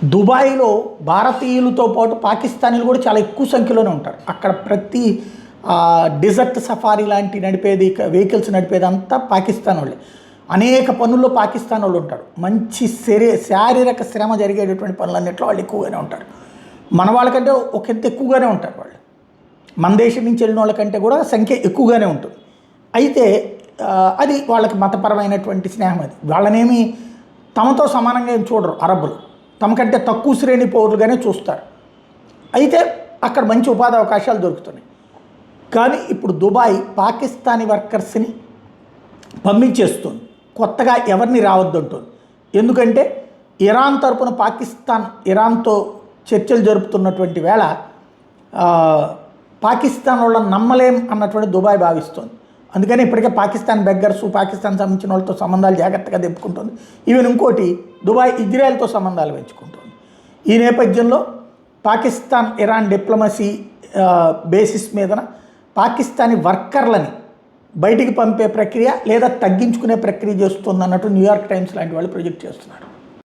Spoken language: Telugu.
దుబాయ్లో భారతీయులతో పాటు పాకిస్తానీలు కూడా చాలా ఎక్కువ సంఖ్యలోనే ఉంటారు. అక్కడ ప్రతి డిజర్ట్ సఫారీ లాంటి నడిపేది వెహికల్స్ నడిపేది అంతా పాకిస్తాన్ వాళ్ళే. అనేక పనుల్లో పాకిస్తాన్ వాళ్ళు ఉంటారు. మంచి శారీరక శ్రమ జరిగేటటువంటి పనులన్నింటిలో వాళ్ళు ఎక్కువగానే ఉంటారు. మన వాళ్ళకంటే ఒక ఎంత ఎక్కువగానే ఉంటారు వాళ్ళు. మన దేశం నుంచి వెళ్ళిన వాళ్ళకంటే కూడా సంఖ్య ఎక్కువగానే ఉంటుంది. అయితే అది వాళ్ళకి మతపరమైనటువంటి స్నేహం. అది వాళ్ళనేమి తమతో సమానంగా ఏం చూడరు. అరబ్బులు తమకంటే తక్కువ శ్రేణి పౌరులుగానే చూస్తారు. అయితే అక్కడ మంచి ఉపాధి అవకాశాలు దొరుకుతున్నాయి. కానీ ఇప్పుడు దుబాయ్ పాకిస్తానీ వర్కర్స్ని పంపించేస్తుంది. కొత్తగా ఎవరిని రావద్దంటుంది. ఎందుకంటే ఇరాన్ తరపున ఇరాన్తో చర్చలు జరుపుతున్నటువంటి వేళ పాకిస్తాన్ వాళ్ళని నమ్మలేం అన్నటువంటి దుబాయ్ భావిస్తుంది. అందుకని ఇప్పటికే పాకిస్తాన్ బెగ్గర్స్, పాకిస్తాన్ సంబంధించిన వాళ్ళతో సంబంధాలు జాగ్రత్తగా తెప్పుకుంటుంది. ఈవెన్ ఇంకోటి, దుబాయ్ ఇజ్రాయెల్తో సంబంధాలు పెంచుకుంటుంది. ఈ నేపథ్యంలో పాకిస్తాన్ ఇరాన్ డిప్లొమసీ బేసిస్ మీదన పాకిస్తానీ వర్కర్లని బయటికి పంపే ప్రక్రియ లేదా తగ్గించుకునే ప్రక్రియ చేస్తుంది అన్నట్టు న్యూయార్క్ టైమ్స్ లాంటి వాళ్ళు ప్రొజెక్ట్ చేస్తున్నారు.